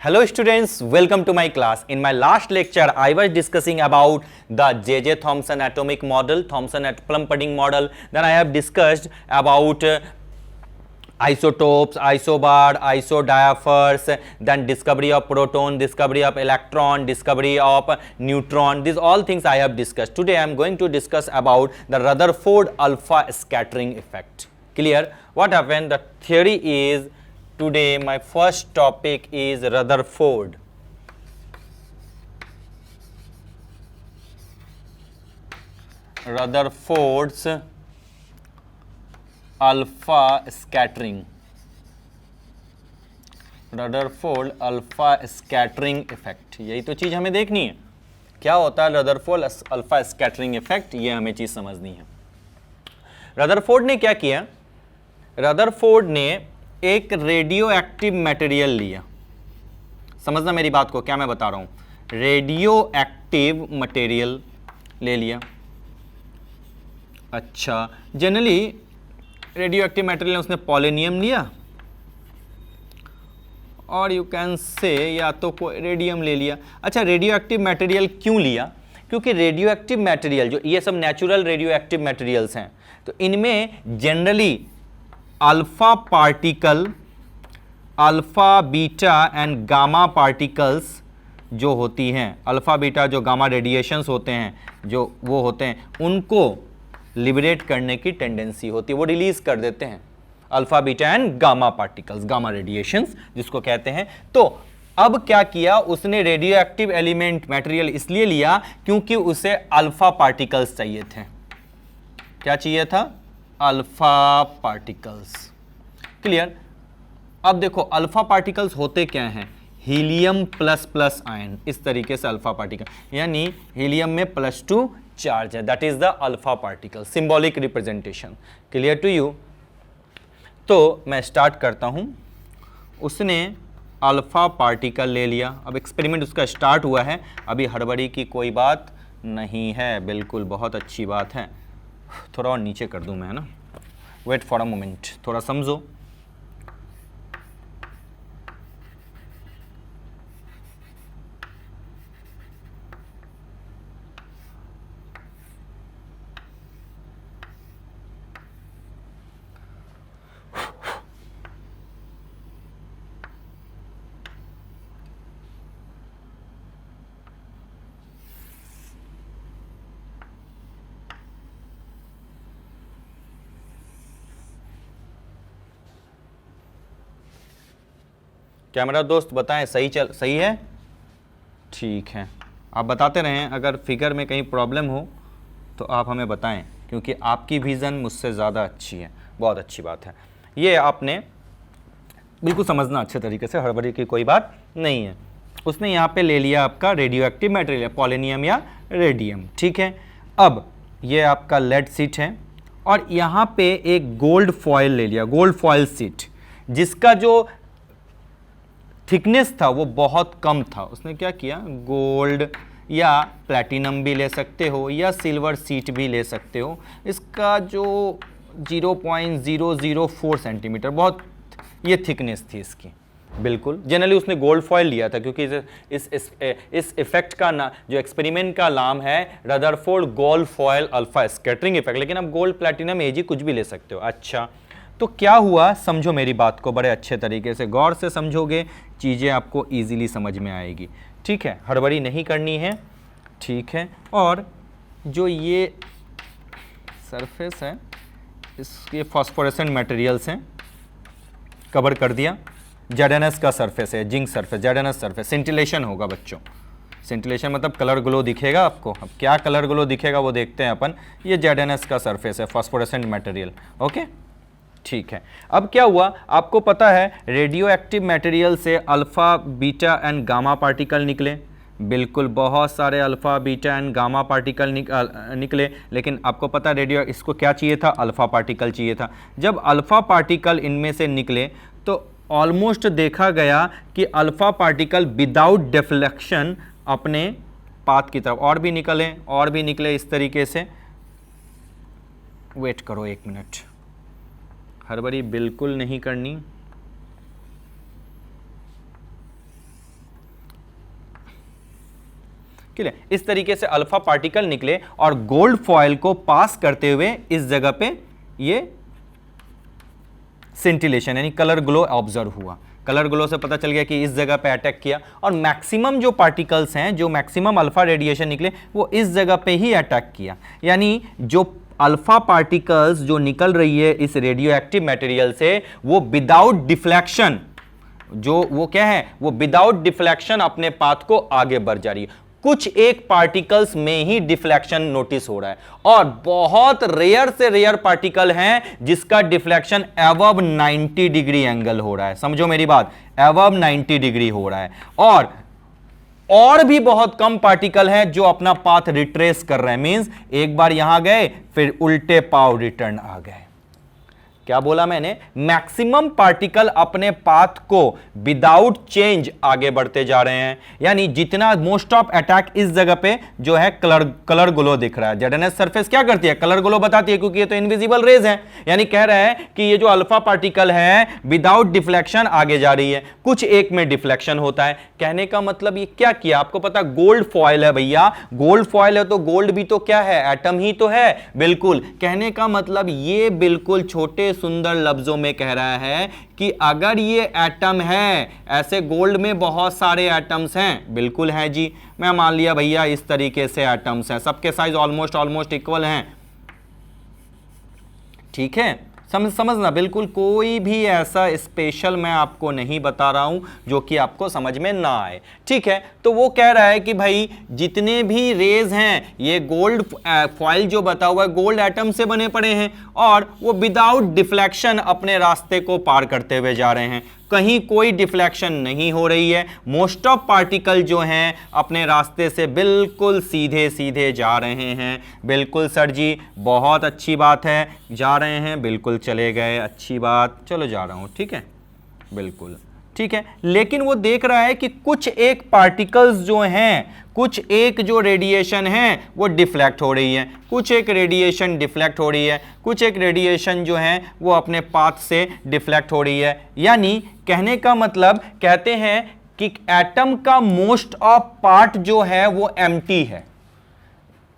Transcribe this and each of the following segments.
Hello students, welcome to my class. In my last lecture, I was discussing about the J.J. Thomson atomic model, Thomson plum pudding model. Then I have discussed about isotopes, isobar, isodiaphers, then discovery of proton, discovery of electron, discovery of neutron. These all things I have discussed. Today I am going to discuss about the Rutherford alpha scattering effect. Clear? What happened? The theory is, today my first topic is Rutherford's alpha scattering. Rutherford alpha scattering effect, यही तो चीज हमें देखनी है. क्या होता है Rutherford alpha scattering effect, ये हमें चीज समझनी है. रदरफोर्ड ने क्या किया? रदरफोर्ड ने एक रेडियो एक्टिव मटेरियल लिया. समझना मेरी बात को, क्या मैं बता रहा हूं. रेडियो एक्टिव मटेरियल ले लिया. अच्छा, जनरली रेडियो एक्टिव मटेरियल उसने पोलोनियम लिया और यू कैन से या तो रेडियम ले लिया. अच्छा, रेडियो एक्टिव मटेरियल क्यों लिया? क्योंकि रेडियो एक्टिव मटेरियल जो ये सब नेचुरल रेडियो एक्टिव मटेरियल्स हैं, तो इनमें generally alpha particle, alpha beta and gamma particles जो होती हैं, अल्फा बीटा जो गामा रेडिएशंस होते हैं, जो वो होते हैं, उनको लिबरेट करने की टेंडेंसी होती है, वो रिलीज कर देते हैं. Alpha beta and gamma particles, gamma radiations जिसको कहते हैं. तो अब क्या किया उसने? रेडियो एक्टिव एलिमेंट मटेरियल इसलिए लिया क्योंकि उसे अल्फा पार्टिकल्स चाहिए थे. क्या चाहिए था? Alpha particles. क्लियर? अब देखो अल्फा पार्टिकल्स होते क्या हैं? हीलियम प्लस प्लस आयन, इस तरीके से अल्फा पार्टिकल, यानी हीलियम में +2 चार्ज है, that is the alpha particle. Symbolic representation. Clear to you? तो मैं स्टार्ट करता हूं. उसने अल्फा पार्टिकल ले लिया. अब एक्सपेरिमेंट उसका स्टार्ट हुआ है, अभी हड़बड़ी की कोई बात नहीं है, बिल्कुल बहुत अच्छी बात है. थोड़ा और नीचे कर दूं मैं, है ना? वेट फॉर अ मोमेंट, थोड़ा समझो. क्या मेरा दोस्त बताएं, सही है? ठीक है, आप बताते रहें. अगर फिगर में कहीं प्रॉब्लम हो तो आप हमें बताएं, क्योंकि आपकी विज़न मुझसे ज़्यादा अच्छी है. बहुत अच्छी बात है. ये आपने बिल्कुल समझना अच्छे तरीके से, हड़बड़ी की कोई बात नहीं है. उसने यहाँ पे ले लिया आपका रेडियो एक्टिव मटेरियल, पोलोनियम या रेडियम. ठीक है. अब ये आपका लेड शीट है और यहाँ पे एक गोल्ड फॉयल ले लिया, गोल्ड फॉयल शीट, जिसका जो थिकनेस था वो बहुत कम था. उसने क्या किया? गोल्ड या प्लैटिनम भी ले सकते हो या सिल्वर शीट भी ले सकते हो. इसका जो 0.004 सेंटीमीटर, बहुत ये थिकनेस थी इसकी. बिल्कुल जनरली उसने गोल्ड फॉयल लिया था, क्योंकि इस इफेक्ट का ना, जो एक्सपेरिमेंट का नाम है Rutherford gold foil alpha scattering effect. लेकिन आप गोल्ड, प्लैटिनम, एजी कुछ भी ले सकते हो. अच्छा, तो क्या हुआ? समझो मेरी बात को बड़े अच्छे तरीके से, गौर से समझोगे, चीज़ें आपको इजीली समझ में आएगी. ठीक है, हड़बड़ी नहीं करनी है. ठीक है. और जो ये सरफेस है, इसके फॉस्फोरेसेंट मटेरियल्स हैं, कवर कर दिया. जेडएनएस का सरफेस है, जिंक सरफेस, जेडएनएस सरफेस. सेंटिलेशन होगा बच्चों. सेंटिलेशन मतलब कलर ग्लो दिखेगा आपको. अब क्या कलर ग्लो दिखेगा वो देखते हैं अपन. ये जेडएनएस का सरफेस है, फॉस्फोरेसेंट मटेरियल. ओके, ठीक है. अब क्या हुआ? आपको पता है रेडियो एक्टिव मटेरियल से alpha beta and gamma particle निकले. बिल्कुल, बहुत सारे alpha beta and gamma particle निकले. लेकिन आपको पता है रेडियो, इसको क्या चाहिए था? अल्फा पार्टिकल चाहिए था. जब अल्फा पार्टिकल इनमें से निकले तो ऑलमोस्ट देखा गया कि अल्फा पार्टिकल विदाउट डिफ्लेक्शन अपने पाथ की तरफ और भी निकले इस तरीके से. वेट करो 1 मिनट, हड़बड़ी बिल्कुल नहीं करनी. क्लियर। इस तरीके से अल्फा पार्टिकल निकले और गोल्ड फॉयल को पास करते हुए इस जगह पे ये सिंटिलेशन यानी कलर ग्लो ऑब्जर्व हुआ। कलर ग्लो से पता चल गया कि इस जगह पे अटैक किया और मैक्सिमम जो पार्टिकल्स हैं, जो मैक्सिमम अल्फा रेडिएशन निकले वो इस जगह पे ही अटैक किया। यानी जो अल्फा पार्टिकल्स जो निकल रही है इस रेडियो एक्टिव मटेरियल से, वो विदाउट डिफ्लेक्शन, जो वो क्या है, वो विदाउट डिफ्लेक्शन अपने पाथ को आगे बढ़ जा रही है। कुछ एक पार्टिकल्स में ही डिफ्लेक्शन नोटिस हो रहा है और बहुत रेयर से रेयर पार्टिकल हैं जिसका डिफ्लेक्शन अबव 90 डिग्री एंगल हो रहा है। समझो मेरी बात, अबव 90 डिग्री हो रहा है। और भी बहुत कम पार्टिकल हैं जो अपना पाथ रिट्रेस कर रहे हैं। मींस एक बार यहां गए फिर उल्टे पाव रिटर्न आ गए। क्या बोला मैंने? मैक्सिमम पार्टिकल अपने पाथ को विदाउट चेंज आगे बढ़ते जा रहे हैं। यानी जितना मोस्ट ऑफ अटैक इस जगह पे जो है कलर ग्लो दिख रहा है। ZNS सरफेस क्या करती है? कलर ग्लो बताती है, क्योंकि ये तो इनविजिबल रेज है। यानी कह रहा है कि ये जो अल्फा पार्टिकल है विदाउट डिफ्लेक्शन आगे जा रही है, कुछ एक में डिफ्लेक्शन होता है। कहने का मतलब ये क्या किया? आपको पता गोल्ड फॉयल है भैया, गोल्ड फॉयल है तो गोल्ड भी तो क्या है? एटम ही तो है। बिल्कुल, कहने का मतलब ये बिल्कुल छोटे सुंदर लफ्जों में कह रहा है कि अगर ये एटम है, ऐसे गोल्ड में बहुत सारे एटम्स हैं, बिल्कुल है जी। मैं मान लिया भैया इस तरीके से एटम्स हैं, सबके साइज ऑलमोस्ट इक्वल हैं, ठीक है। समझना, बिल्कुल कोई भी ऐसा स्पेशल मैं आपको नहीं बता रहा हूं जो कि आपको समझ में ना आए, ठीक है। तो वो कह रहा है कि भाई जितने भी रेज हैं ये गोल्ड फॉयल जो बता हुआ है गोल्ड एटम से बने पड़े हैं और वो विदाउट डिफ्लेक्शन अपने रास्ते को पार करते हुए जा रहे हैं। कहीं कोई डिफ्लेक्शन नहीं हो रही है। मोस्ट ऑफ पार्टिकल जो हैं अपने रास्ते से बिल्कुल सीधे सीधे जा रहे हैं। बिल्कुल सर जी, बहुत अच्छी बात है, जा रहे हैं, बिल्कुल चले गए, अच्छी बात, चलो जा रहा हूँ, ठीक है, बिल्कुल ठीक है। लेकिन वो देख रहा है कि कुछ एक पार्टिकल्स जो हैं, कुछ एक जो रेडिएशन है वो डिफ्लेक्ट हो रही है, कुछ एक रेडिएशन डिफ्लेक्ट हो रही है, कुछ एक रेडिएशन जो है वो अपने पाथ से डिफ्लेक्ट हो रही है। यानी कहने का मतलब कहते हैं कि एटम का मोस्ट ऑफ पार्ट जो है वो एम्प्टी है।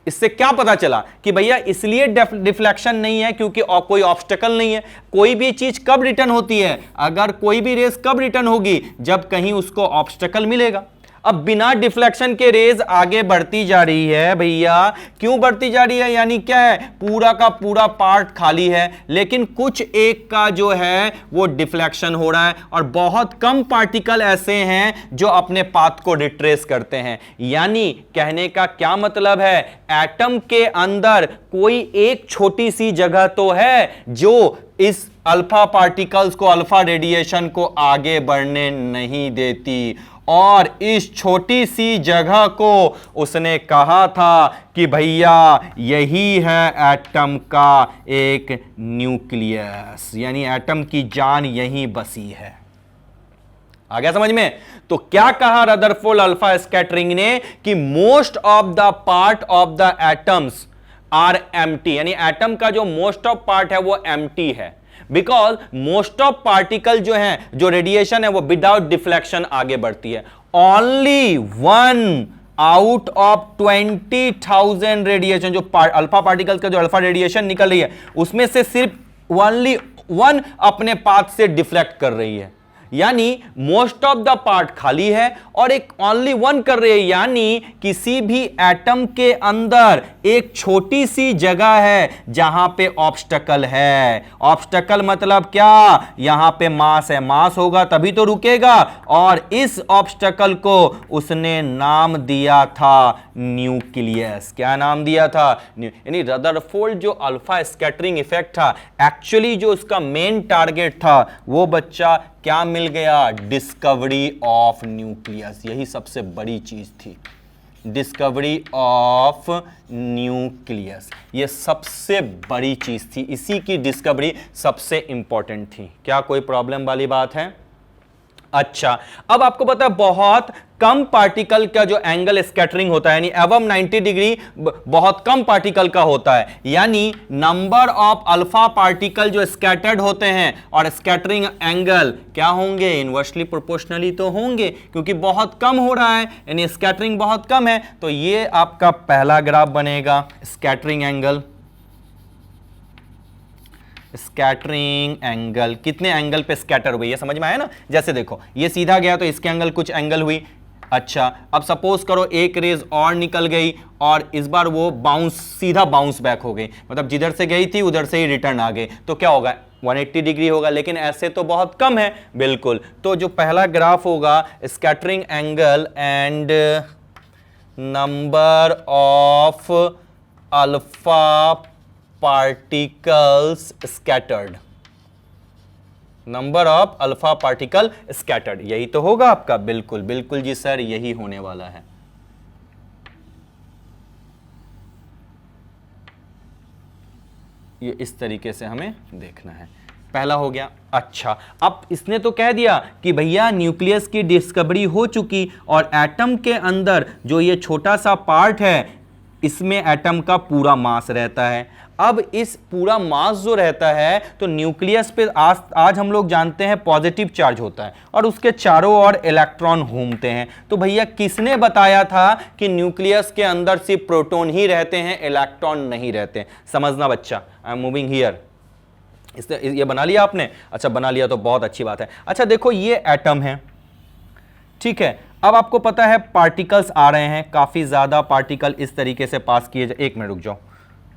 इससे क्या पता चला कि भैया इसलिए डिफ्लेक्शन नहीं है क्योंकि कोई ऑब्स्टेकल नहीं है। कोई भी चीज कब रिटर्न होती है? अगर कोई भी रेस कब रिटर्न होगी? जब कहीं उसको ऑब्स्टेकल मिलेगा। अब बिना डिफ्लेक्शन के रेज आगे बढ़ती जा रही है भैया। क्यों बढ़ती जा रही है? यानी क्या है, पूरा का पूरा पार्ट खाली है, लेकिन कुछ एक का जो है वो डिफ्लेक्शन हो रहा है और बहुत कम पार्टिकल ऐसे हैं जो अपने पाथ को रिट्रेस करते हैं। यानी कहने का क्या मतलब है, एटम के अंदर कोई एक छोटी सी जगह तो है जो इस अल्फा पार्टिकल्स को, अल्फा रेडिएशन को आगे बढ़ने नहीं देती, और इस छोटी सी जगह को उसने कहा था कि भैया यही है एटम का एक न्यूक्लियस, यानी एटम की जान यहीं बसी है। आ गया समझ में? तो क्या कहा रदरफोर्ड अल्फा स्कैटरिंग ने कि most of the part of the atoms are empty, यानी एटम का जो मोस्ट ऑफ पार्ट है वो एम्प्टी है। बिकॉज मोस्ट ऑफ पार्टिकल जो है, जो रेडिएशन है वो विदाउट डिफ्लेक्शन आगे बढ़ती है। ओनली 1 आउट ऑफ 20,000 रेडिएशन, जो अल्फा पार्टिकल का जो अल्फा रेडिएशन निकल रही है उसमें से सिर्फ ओनली 1 अपने पाथ से डिफ्लेक्ट कर रही है। यानी मोस्ट ऑफ द पार्ट खाली है और एक ओनली 1 कर रही है। यानी किसी भी एटम के अंदर एक छोटी सी जगह है जहां पे ऑब्स्टेकल है। ऑब्स्टेकल मतलब क्या? यहां पे मास है, मास होगा तभी तो रुकेगा, और इस ऑब्स्टेकल को उसने नाम दिया था न्यूक्लियस। क्या नाम दिया था? यानी रदरफोर्ड जो अल्फा स्कैटरिंग इफेक्ट था, एक्चुअली जो उसका मेन टारगेट था वो बच्चा क्या मिल गया? Discovery of nucleus. यही सबसे बड़ी चीज थी, डिस्कवरी ऑफ न्यूक्लियस। ये सबसे बड़ी चीज थी, इसी की डिस्कवरी सबसे इंपॉर्टेंट थी। क्या कोई प्रॉब्लम वाली बात है? अच्छा, अब आपको पता है बहुत कम पार्टिकल का जो एंगल स्कैटरिंग होता है, यानी एवं 90 डिग्री बहुत कम पार्टिकल का होता है, यानी नंबर ऑफ अल्फा पार्टिकल जो स्कैटर्ड होते हैं और स्कैटरिंग एंगल क्या होंगे, इनवर्सली प्रोपोर्शनली तो होंगे, क्योंकि बहुत कम हो रहा है, यानी स्कैटरिंग बहुत कम है। तो ये आपका पहला ग्राफ बनेगा, स्कैटरिंग एंगल। स्कैटरिंग एंगल कितने एंगल पे स्कैटर हुई, ये समझ में आया ना। जैसे देखो ये सीधा गया तो इसके एंगल कुछ एंगल हुई। अच्छा, अब सपोज करो एक रेज और निकल गई और इस बार वो सीधा बाउंस बैक हो गई, मतलब जिधर से गई थी उधर से ही रिटर्न आ गई, तो क्या होगा, 180 डिग्री होगा। लेकिन ऐसे तो बहुत कम है, बिल्कुल। तो जो पहला ग्राफ होगा, scattering angle and number of alpha particles scattered, number of alpha particle scattered, यही तो होगा आपका। बिल्कुल बिल्कुल जी सर, यही होने वाला है। ये इस तरीके से हमें देखना है, पहला हो गया। अच्छा, अब इसने तो कह दिया कि भैया न्यूक्लियस की डिस्कवरी हो चुकी और एटम के अंदर जो ये छोटा सा पार्ट है इसमें एटम का पूरा मास रहता है। अब इस पूरा मास जो रहता है तो न्यूक्लियस पे आज हम लोग जानते हैं पॉजिटिव चार्ज होता है और उसके चारों ओर इलेक्ट्रॉन घूमते हैं। तो भैया किसने बताया था कि न्यूक्लियस के अंदर सिर्फ प्रोटॉन ही रहते हैं, इलेक्ट्रॉन नहीं रहते हैं? समझना बच्चा, आई एम मूविंग हियर। ये बना लिया आपने? अच्छा, बना लिया तो बहुत अच्छी बात है। अच्छा देखो, ये एटम है, ठीक है। अब आपको पता है पार्टिकल्स आ रहे हैं, काफी ज्यादा पार्टिकल इस तरीके से पास किए। एक मिनट रुक जाओ,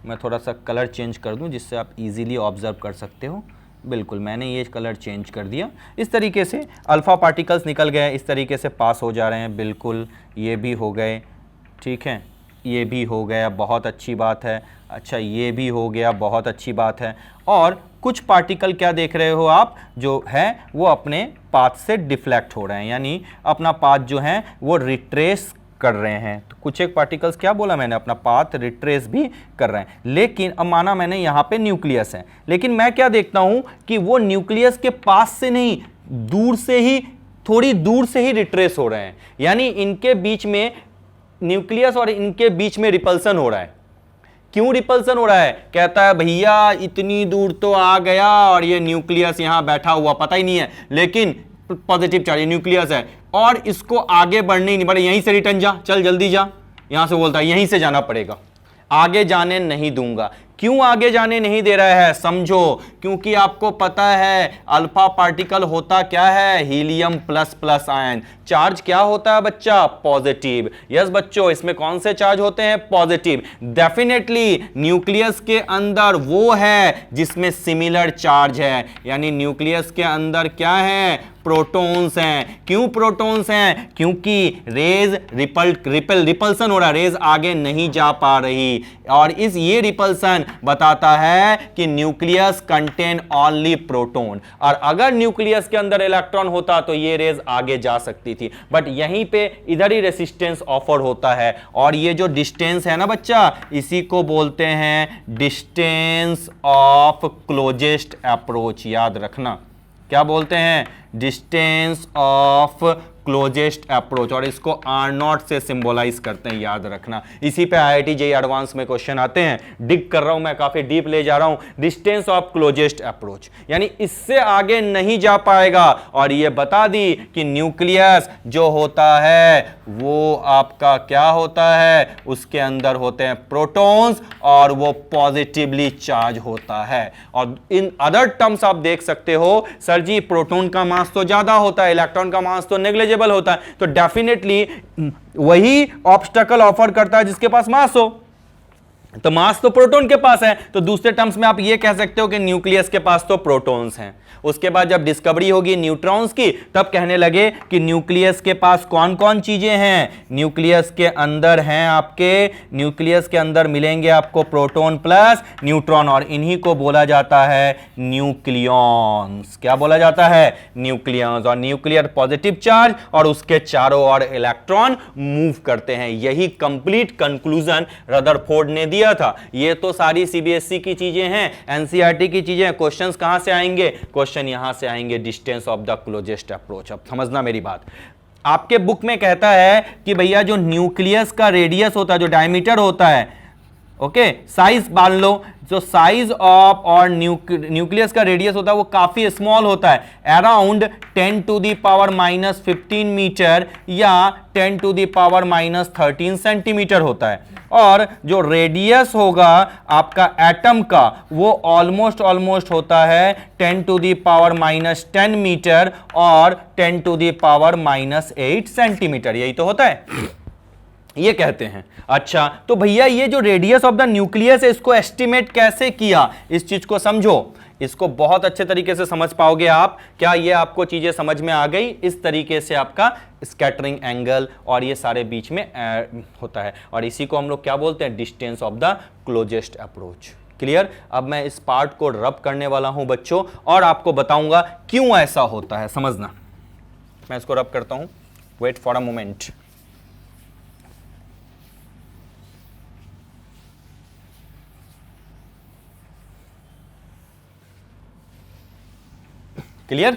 मैं थोड़ा सा कलर चेंज कर दूं जिससे आप इजीली ऑब्जर्व कर सकते हो। बिल्कुल, मैंने ये कलर चेंज कर दिया। इस तरीके से अल्फा पार्टिकल्स निकल गए, इस तरीके से पास हो जा रहे हैं। बिल्कुल, ये भी हो गए, ठीक है, ये भी हो गया, बहुत अच्छी बात है। अच्छा, ये भी हो गया, बहुत अच्छी बात है। और कुछ पार्टिकल क्या देख रहे हो आप, जो है वो अपने पाथ से डिफ्लेक्ट हो रहे हैं, यानी अपना पाथ जो है वो रिट्रेस कर रहे हैं। तो कुछ एक पार्टिकल्स, क्या बोला मैंने, अपना पाथ रिट्रेस भी कर रहे हैं। लेकिन अब माना मैंने यहाँ पे न्यूक्लियस है, लेकिन मैं क्या देखता हूँ कि वो न्यूक्लियस के पास से नहीं, दूर से ही, थोड़ी दूर से ही रिट्रेस हो रहे हैं, यानी इनके बीच में, न्यूक्लियस और इनके बीच में रिपल्सन हो रहा है। क्यों रिपल्सन हो रहा है? कहता है भैया इतनी दूर तो आ गया और ये न्यूक्लियस यहां बैठा हुआ, पता ही नहीं है, लेकिन पॉजिटिव चार्ज न्यूक्लियस है और इसको आगे बढ़ने ही नहीं पड़े, यहीं से रिटर्न जा, चल जल्दी जा, यहां से बोलता है यहीं से जाना पड़ेगा, आगे जाने नहीं दूंगा। क्यों आगे जाने नहीं दे रहा है? समझो, क्योंकि आपको पता है अल्फा पार्टिकल होता क्या है, helium plus plus ion. Charge क्या होता है बच्चा? पॉजिटिव। यस बच्चों, इसमें कौन से चार्ज होते हैं? पॉजिटिव। डेफिनेटली न्यूक्लियस के अंदर वो है जिसमें सिमिलर चार्ज है, यानी न्यूक्लियस के अंदर क्या है? प्रोटॉन्स हैं। क्यों प्रोटॉन्स हैं? क्योंकि रेज रिपल्सन हो रहा है, रेज आगे नहीं जा पा रही, और ये रिपल्सन बताता है कि न्यूक्लियस कंटेन ओनली प्रोटॉन, और अगर न्यूक्लियस के अंदर इलेक्ट्रॉन होता तो ये रेज आगे जा सकती थी, बट यहीं पे इधर ही रेसिस्टेंस ऑफर होता है। और ये जो डिस्टेंस है ना बच्चा, इसी को बोलते हैं डिस्टेंस ऑफ क्लोजेस्ट अप्रोच। याद रखना, क्या बोलते हैं? डिस्टेंस ऑफ क्लोजेस्ट अप्रोच, और इसको R0 से सिंबलाइज करते हैं, याद रखना। इसी पे IIT JEE एडवांस में क्वेश्चन आते हैं, डिग कर रहा हूं मैं, काफी डीप ले जा रहा हूं। डिस्टेंस ऑफ क्लोजेस्ट अप्रोच, यानी इससे आगे नहीं जा पाएगा। और ये बता दी कि न्यूक्लियस जो होता है वो आपका क्या होता है, उसके अंदर होते हैं प्रोटॉन्स और वो पॉजिटिवली चार्ज होता है। और इन अदर टर्म्स आप देख सकते हो, सर जी प्रोटॉन का मास तो ज्यादा होता है, इलेक्ट्रॉन का मास तो नेग्लिजिबल होता है, तो डेफिनेटली वही ऑब्स्टेकल ऑफर करता है जिसके पास मास हो। तो मास तो प्रोटॉन के पास है, तो दूसरे टर्म्स में आप ये कह सकते हो कि न्यूक्लियस के पास तो प्रोटॉन्स हैं। उसके बाद जब डिस्कवरी होगी न्यूट्रॉन्स की, तब कहने लगे कि न्यूक्लियस के पास कौन कौन चीजें हैं। न्यूक्लियस के अंदर हैं आपके, न्यूक्लियस के अंदर मिलेंगे आपको प्रोटॉन प्लस न्यूट्रॉन, और इन्हीं को बोला जाता है न्यूक्लियॉन्स। क्या बोला जाता है? न्यूक्लियॉन्स। और न्यूक्लियर पॉजिटिव चार्ज और उसके चारों ओर इलेक्ट्रॉन मूव करते हैं। यही कंप्लीट कंक्लूजन रदरफोर्ड ने दिया दिया था। ये तो सारी सीबीएसई की चीजें हैं, एनसीईआरटी की चीजें हैं। क्वेश्चंस कहां से आएंगे? क्वेश्चन यहां से आएंगे, distance of the closest approach. अब समझना मेरी बात, आपके बुक में कहता है कि भैया जो न्यूक्लियस का रेडियस होता है, जो डायमीटर होता है, ओके, साइज मान लो, जो साइज ऑफ और न्यूक्लियस का रेडियस होता है वो काफी स्मॉल होता है, around 10 to the power minus 15 metre या 10 to the power minus 13 centimetre होता है। और जो रेडियस होगा आपका एटम का वो ऑलमोस्ट होता है 10 to the power minus 10 metre और 10 to the power minus 8 centimetre, यही तो होता है, ये कहते हैं। अच्छा, तो भैया ये जो रेडियस ऑफ द न्यूक्लियस है इसको एस्टिमेट कैसे किया, इस चीज को समझो, इसको बहुत अच्छे तरीके से समझ पाओगे आप। क्या ये आपको चीजें समझ में आ गई? इस तरीके से आपका स्कैटरिंग एंगल और ये सारे बीच में होता है, और इसी को हम लोग क्या बोलते हैं? Distance of the closest approach. Clear? अब मैं इस पार्ट को रब करने वाला हूं बच्चों, और आपको बताऊंगा क्यों ऐसा होता है, समझना। मैं इसको रब करता हूं, wait for a moment. Clear?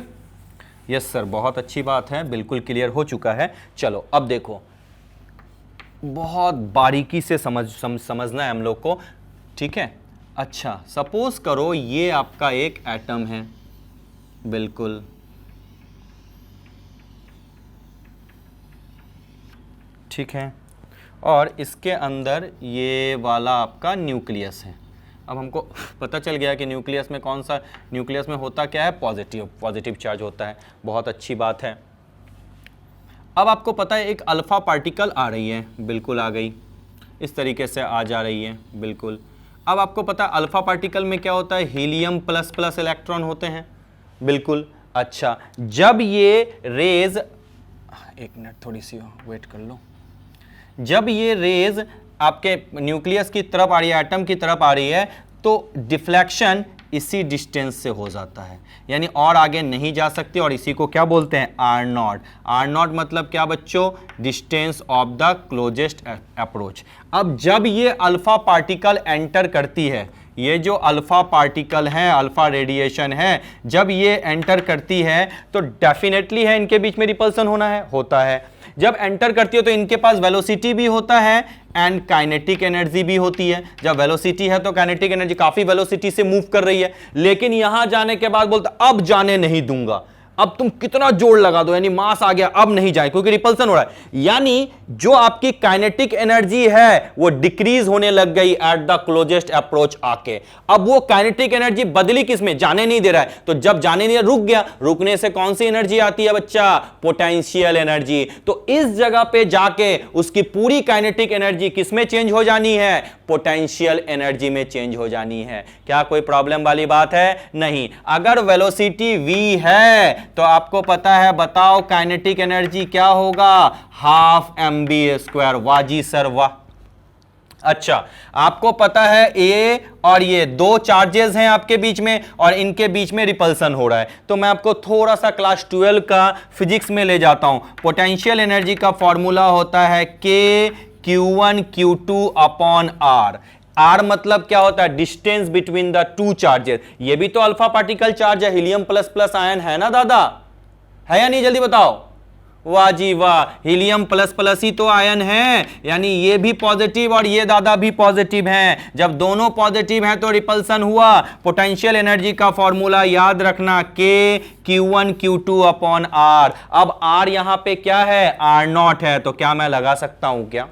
Yes sir, बहुत अच्छी बात है, बिल्कुल क्लियर हो चुका है। चलो अब देखो, बहुत बारीकी से समझना है हम लोग को, ठीक है? अच्छा, सपोज करो ये आपका एक एटम है, बिल्कुल, ठीक है, और इसके अंदर ये वाला आपका न्यूक्लियस है। अब हमको पता चल गया कि न्यूक्लियस में कौन सा, न्यूक्लियस में होता क्या है? पॉजिटिव चार्ज होता है, बहुत अच्छी बात है। अब आपको पता है एक अल्फा पार्टिकल आ रही है, बिल्कुल आ गई, इस तरीके से आ जा रही है, बिल्कुल। अब आपको पता है अल्फा पार्टिकल में क्या होता है? हीलियम प्लस प्लस इलेक्ट्रॉन होते हैं, बिल्कुल। अच्छा, जब ये रेज, एक मिनट थोड़ी सी वेट कर लो, जब ये रेज आपके न्यूक्लियस की तरफ आ रही है, एटम की तरफ आ रही है, तो डिफ्लेक्शन इसी डिस्टेंस से हो जाता है, यानी और आगे नहीं जा सकती, और इसी को क्या बोलते हैं? Are naught. आर नॉट मतलब क्या बच्चों? Distance of the closest approach. अब जब ये अल्फा पार्टिकल एंटर करती है, ये जो अल्फा पार्टिकल है, अल्फा रेडिएशन है, जब ये एंटर करती है तो डेफिनेटली है इनके बीच में रिपल्सन होता है। जब एंटर करती है तो इनके पास वेलोसिटी भी होता है एंड काइनेटिक एनर्जी भी होती है। जब वेलोसिटी है तो काइनेटिक एनर्जी काफी वेलोसिटी से मूव कर रही है, लेकिन यहां जाने के बाद बोलता अब जाने नहीं दूंगा, अब तुम कितना जोर लगा दो, यानी मास आ गया, अब नहीं जाए क्योंकि रिपल्सन हो रहा है। यानी जो आपकी काइनेटिक एनर्जी है वो डिक्रीज होने लग गई एट द क्लोजेस्ट अप्रोच आके। अब वो काइनेटिक एनर्जी बदली किसमें? जाने नहीं दे रहा है, तो जब जाने नहीं, रुक गया, रुकने से कौन सी एनर्जी आती है बच्चा? Potential energy. तो इस जगह पे जाके उसकी पूरी काइनेटिक एनर्जी किसमें चेंज हो जानी है? पोटेंशियल एनर्जी में चेंज हो जानी है। क्या कोई प्रॉब्लम वाली बात है? नहीं। अगर वेलोसिटी v है तो आपको पता है, बताओ काइनेटिक एनर्जी क्या होगा? Half mv²। वाह जी सर वाह। अच्छा, आपको पता है ए और ये दो चार्जेस हैं आपके बीच में और इनके बीच में रिपल्सन हो रहा है, तो मैं आपको थोड़ा सा क्लास 12 का फिजिक्स में ले जाता हूं। पोटेंशियल एनर्जी का फॉर्मूला होता है K Q1 Q2 upon R। R मतलब क्या होता है? Distance between the two charges. ये भी तो अल्फा पार्टिकल चार्ज है, हीलियम प्लस प्लस आयन है ना दादा, है या नहीं? जल्दी बताओ। वाह जी वाह, हीलियम प्लस प्लस ही तो आयन है, यानी ये भी पॉजिटिव और ये दादा भी पॉजिटिव हैं। जब दोनों पॉजिटिव हैं तो रिपल्सन हुआ। पोटेंशियल एनर्जी का फॉर्मूला याद रखना, K Q1 Q2 upon R। अब R यहां पे क्या है? R0 है, तो क्या मैं लगा सकता हूं क्या?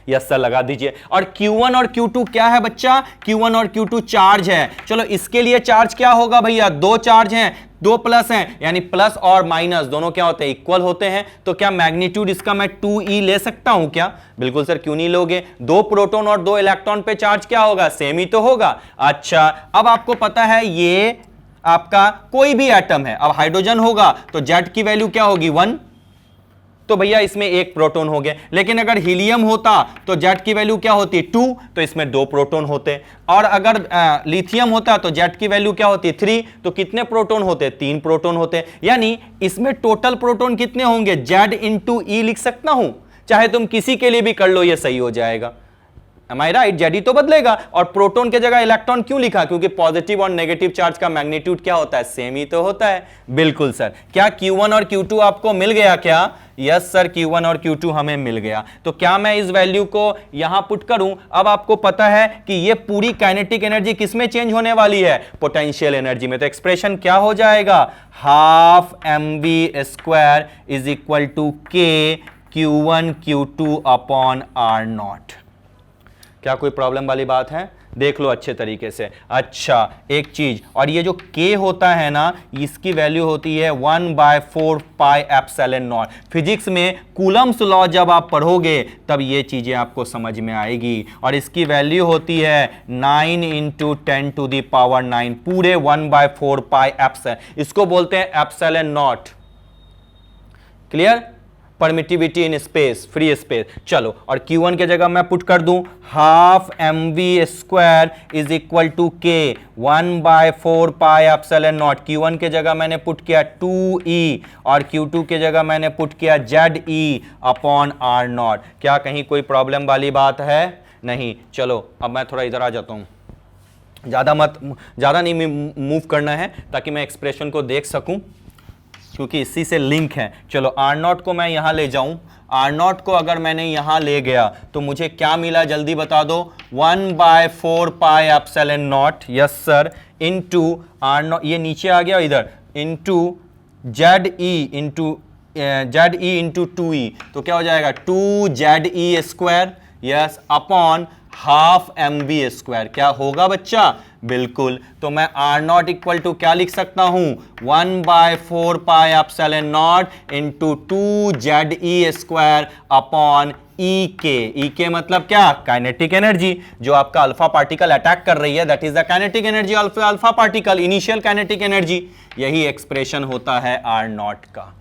यस सर, लगा दीजिए। और Q1 और Q2 क्या है बच्चा? Q1 और Q2 चार्ज है। चलो इसके लिए चार्ज क्या होगा भैया? दो चार्ज हैं, दो प्लस हैं, यानी प्लस और माइनस दोनों क्या होते हैं? इक्वल होते हैं। तो क्या मैग्नीट्यूड इसका मैं 2e ले सकता हूं क्या? बिल्कुल सर, क्यों नहीं लोगे? दो प्रोटॉन और दो इलेक्ट्रॉन पे चार्ज क्या होगा? सेम ही तो होगा। अच्छा, अब आपको पता है ये आपका कोई भी एटम है, अब हाइड्रोजन होगा तो Z की वैल्यू क्या होगी? 1, तो भैया इसमें एक प्रोटॉन हो गए। लेकिन अगर हीलियम होता तो Z की वैल्यू क्या होती? 2, तो इसमें दो प्रोटॉन होते। और अगर लिथियम होता तो Z की वैल्यू क्या होती? 3, तो कितने प्रोटॉन होते? 3 प्रोटॉन होते। यानी इसमें टोटल प्रोटॉन कितने होंगे? Z × E लिख सकता हूं, चाहे तुम किसी के लिए भी कर लो, ये सही हो जाएगा। Am I right? जेड तो बदलेगा, और प्रोटॉन के जगह इलेक्ट्रॉन क्यों लिखा? क्योंकि पॉजिटिव और नेगेटिव चार्ज का मैग्नीट्यूड क्या होता है? सेम ही तो होता है। बिल्कुल सर। क्या Q1 और Q2 आपको मिल गया क्या? यस सर, Q1 और Q2 हमें मिल गया। तो क्या मैं इस वैल्यू को यहां पुट करूं? अब आपको पता है कि ये पूरी काइनेटिक एनर्जी किसमें चेंज होने वाली है? पोटेंशियल एनर्जी में। तो एक्सप्रेशन क्या हो जाएगा? Half mv² is equal to k Q1 Q2 upon R0। क्या कोई प्रॉब्लम वाली बात है? देख लो अच्छे तरीके से। अच्छा एक चीज, और ये जो k होता है ना, इसकी वैल्यू होती है 1/4 पाई एप्सिलॉन नॉट। फिजिक्स में कूलम्स लॉ जब आप पढ़ोगे तब ये चीजें आपको समझ में आएगी। और इसकी वैल्यू होती है 9 × 10⁹, पूरे 1/4 पाई एप्सिलॉन। इसको बोलते हैं epsilon naught. Clear? Permittivity in space, free space. चलो, और Q1 के जगह मैं पुट कर दूं half mv² is equal to k 1/4 pi epsilon naught. Q1 के जगह मैंने पुट किया 2e, और Q2 के जगह मैंने पुट किया ZE अपॉन R0। क्या कहीं कोई प्रॉब्लम वाली बात है? नहीं। चलो अब मैं थोड़ा इधर आ जाता हूं, ज़्यादा नहीं मूव करना है ताकि मैं एक्सप्रेशन को देख सकूं, क्योंकि इसी से लिंक है। चलो R0 को मैं यहां ले जाऊं। R0 को अगर मैंने यहां ले गया तो मुझे क्या मिला? जल्दी बता दो। 1/4 pi epsilon not, yes sir, into R0, ये नीचे आ गया इधर, इनटू ZE इंटू 2e। तो क्या हो जाएगा? 2ZE², yes, upon half mv²। क्या होगा बच्चा? बिल्कुल। तो मैं R0 इक्वल टू क्या लिख सकता हूं? 1/4 pi epsilon not into 2ZE² upon EK। EK मतलब क्या? Kinetic energy. जो आपका अल्फा पार्टिकल अटैक कर रही है, that is the kinetic energy of alpha particle, initial kinetic energy. यही एक्सप्रेशन होता है R0 का।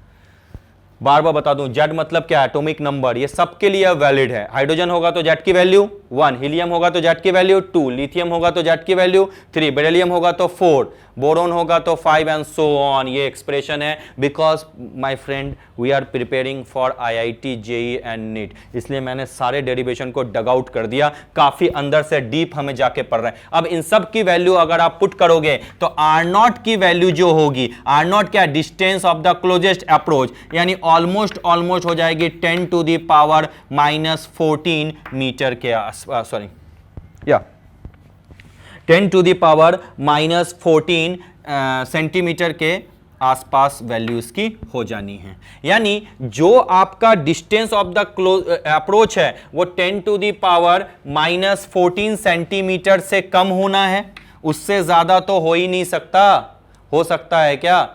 बार बार बता दूं, Z मतलब क्या? Atomic number. ये सबके लिए वैलिड है। हाइड्रोजन होगा तो Z की वैल्यू 1, हीलियम होगा तो Z की वैल्यू 2, लिथियम होगा तो Z की वैल्यू 3, बेरिलियम होगा तो 4, बोरोन होगा तो 5 एंड सो ऑन। ये एक्सप्रेशन है because my friend we are preparing for IIT JEE and NEET, इसलिए मैंने सारे डेरिवेशन को डग आउट कर दिया। काफी अंदर से डीप हमें जाके पढ़ रहे हैं। अब इन सब की वैल्यू अगर आप पुट करोगे तो R0 की वैल्यू जो होगी, R0 क्या? Distance of the closest approach, यानी ऑलमोस्ट हो जाएगी 10⁻⁻14 मीटर के सॉरी या 10⁻⁻14 सेंटीमीटर के आसपास वैल्यूज की हो जानी है। यानी जो आपका डिस्टेंस ऑफ द अप्रोच है वो 10⁻⁻14 सेंटीमीटर से कम होना है। उससे ज्यादा तो हो ही नहीं सकता। हो सकता है क्या?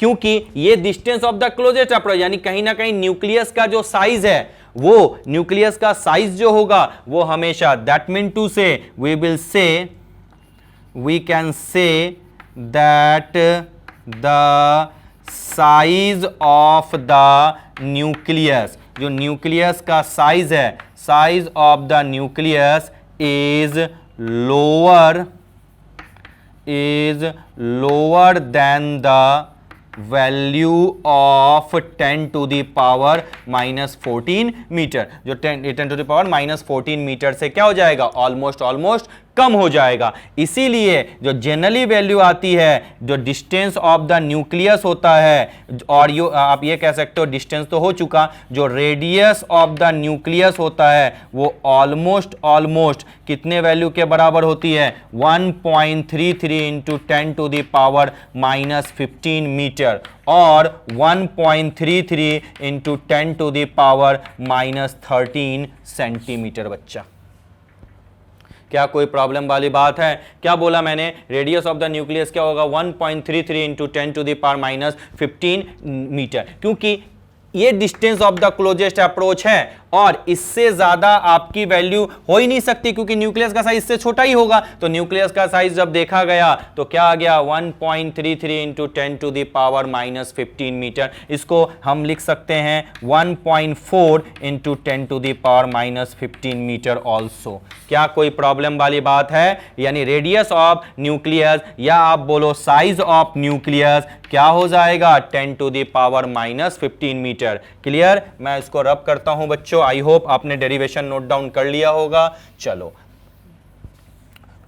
क्योंकि ये distance of the closest approach, यानी कहीं ना कहीं न्यूक्लियस का जो साइज है, वो न्यूक्लियस का साइज जो होगा वो हमेशा, दैट मीन टू से we can say that the size of the nucleus, जो न्यूक्लियस का साइज है, size of the nucleus is lower than the value of 10⁻⁻14 metre. जो 10⁻⁻14 मीटर से क्या हो जाएगा? ऑलमोस्ट कम हो जाएगा। इसीलिए जो जनरली वैल्यू आती है, जो डिस्टेंस ऑफ द न्यूक्लियस होता है, और आप ये कह सकते हो डिस्टेंस तो हो चुका, जो रेडियस ऑफ द न्यूक्लियस होता है वो ऑलमोस्ट कितने वैल्यू के बराबर होती है? 1.33 × 10⁻⁻15 मीटर, और 1.33 × 10⁻⁻13 सेंटीमीटर। बच्चा क्या कोई प्रॉब्लम वाली बात है? क्या बोला मैंने? रेडियस ऑफ द न्यूक्लियस क्या होगा? 1.33 × 10⁻⁻15 मीटर, क्योंकि ये distance of the closest approach है और इससे ज्यादा आपकी वैल्यू हो ही नहीं सकती, क्योंकि न्यूक्लियस का साइज इससे छोटा ही होगा। तो न्यूक्लियस का साइज जब देखा गया तो क्या आ गया? 1.33 × 10⁻⁻15 मीटर। इसको हम लिख सकते हैं 1.4 × 10⁻⁻15 मीटर ऑल्सो। क्या कोई प्रॉब्लम वाली बात है? यानी रेडियस ऑफ न्यूक्लियस, या आप बोलो साइज ऑफ न्यूक्लियस, क्या हो जाएगा? 10⁻⁻15 मीटर। क्लियर? मैं इसको रब करता हूं बच्चों। बच्चों, आई होप आपने डेरिवेशन नोट डाउन कर लिया होगा। चलो,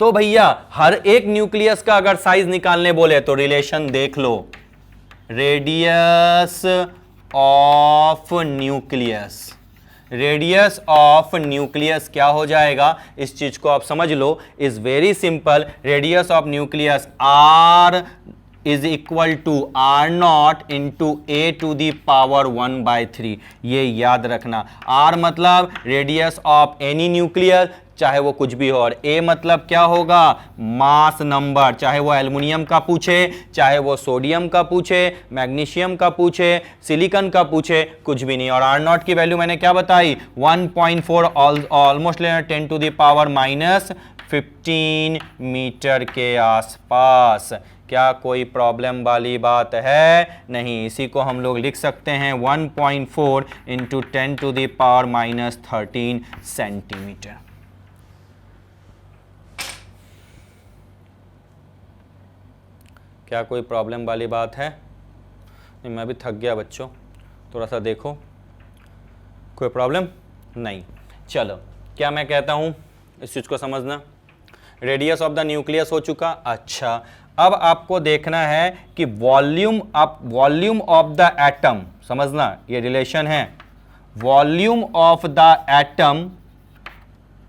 तो भैया हर एक न्यूक्लियस का अगर साइज निकालने बोले तो रिलेशन देख लो, radius of nucleus, radius of nucleus क्या हो जाएगा, इस चीज को आप समझ लो, is very simple. Radius of nucleus R is equal to R naught into A to the power 1/3। ये याद रखना, आर मतलब रेडियस ऑफ एनी न्यूक्लियस, चाहे वो कुछ भी हो, और ए मतलब क्या होगा, मास नंबर, चाहे वो एल्युमिनियम का पूछे, चाहे वो सोडियम का पूछे, मैग्नीशियम का पूछे, सिलिकॉन का पूछे, कुछ भी नहीं। और आर नॉट की वैल्यू मैंने क्या बताई, 1.4, almost 10 to the power -15 metre के आसपास। क्या कोई प्रॉब्लम वाली बात है? नहीं। इसी को हम लोग लिख सकते हैं 1.4 into 10 to the power -13 centimetre. क्या कोई प्रॉब्लम वाली बात है? नहीं, मैं भी थक गया बच्चों, थोड़ा सा देखो, कोई प्रॉब्लम नहीं। चलो, क्या मैं कहता हूं, इस चीज को समझना, रेडियस ऑफ द न्यूक्लियस हो चुका। अच्छा, अब आपको देखना है कि वॉल्यूम ऑफ द एटम, समझना ये रिलेशन है, वॉल्यूम ऑफ द एटम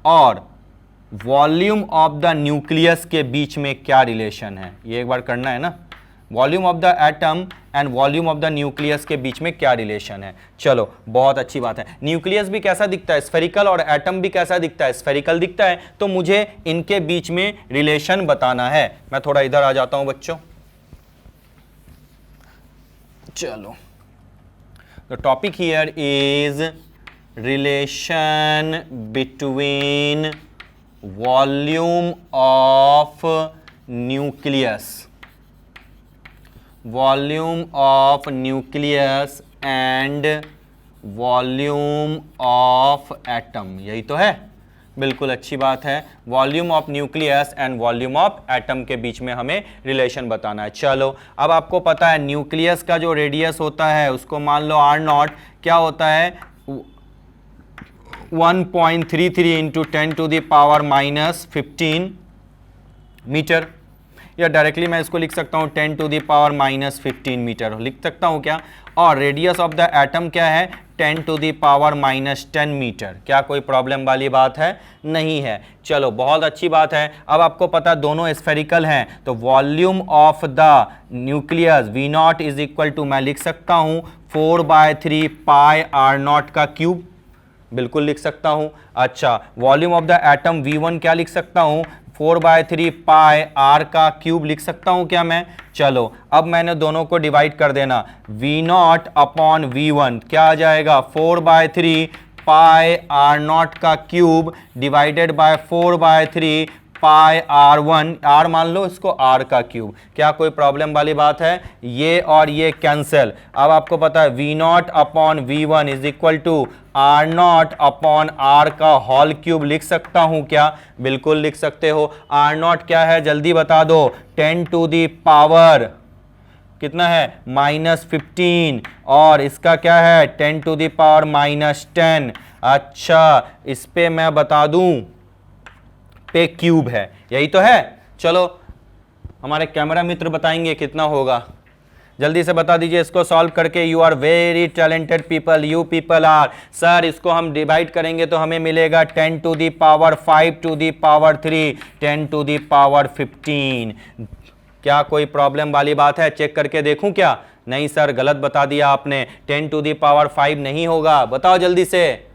और वॉल्यूम ऑफ द न्यूक्लियस के बीच में क्या रिलेशन है, ये एक बार करना है ना। Volume of the atom and volume of the nucleus के बीच में क्या रिलेशन है। चलो, बहुत अच्छी बात है। न्यूक्लियस भी कैसा दिखता है, स्फेरिकल, और एटम भी कैसा दिखता है, स्फेरिकल दिखता है। तो मुझे इनके बीच में रिलेशन बताना है। मैं थोड़ा इधर आ जाता हूं बच्चों। चलो, the topic here is relation between volume of nucleus, volume of nucleus and volume of atom. यही तो है, बिल्कुल अच्छी बात है। Volume of nucleus and volume of atom के बीच में हमें रिलेशन बताना है। चलो, अब आपको पता है न्यूक्लियस का जो रेडियस होता है उसको मान लो आर नॉट, क्या होता है 1.33 into 10 to the power -15 metre, या डायरेक्टली मैं इसको लिख सकता हूँ 10 टू द पावर -15 मीटर लिख सकता हूँ क्या। और रेडियस ऑफ द एटम क्या है, 10 टू द पावर -10 मीटर। क्या कोई प्रॉब्लम वाली बात है? नहीं है। चलो, बहुत अच्छी बात है। अब आपको पता दोनों स्फेरिकल हैं, तो volume of the nucleus V naught is equal to, मैं लिख सकता हूँ 4/3 पाई R नॉट का क्यूब, बिल्कुल लिख सकता हूं। अच्छा, volume of the atom V1 क्या लिख सकता हूं, 4/3 पाई R का क्यूब लिख सकता हूं क्या मैं। चलो, अब मैंने दोनों को डिवाइड कर देना, V नॉट अपॉन V1 क्या आ जाएगा, 4/3 पाई R नॉट का cube divided by 4/3 pi R1, R मान लो इसको R का क्यूब। क्या कोई प्रॉब्लम वाली बात है? ये और ये कैंसिल। अब आपको पता है V naught upon V1 is equal to R naught upon R का होल क्यूब लिख सकता हूं क्या? बिल्कुल लिख सकते हो। R नॉट क्या है जल्दी बता दो, 10 टू दी पावर कितना है, -15, और इसका क्या है 10 टू दी पावर -10। अच्छा, इस पे मैं बता दूं पे क्यूब है, यही तो है। चलो, हमारे कैमरा मित्र बताएंगे कितना होगा, जल्दी से बता दीजिए इसको सॉल्व करके। You are very talented people, you people are. Sir, इसको हम डिवाइड करेंगे तो हमें मिलेगा 10 to the power 5 to the power 3, 10 to the power 15। क्या कोई प्रॉब्लम वाली बात है? चेक करके देखूं क्या? नहीं सर, गलत बता दिया आपने, 10 टू दी पावर 5 नहीं होगा। बताओ जल्दी से,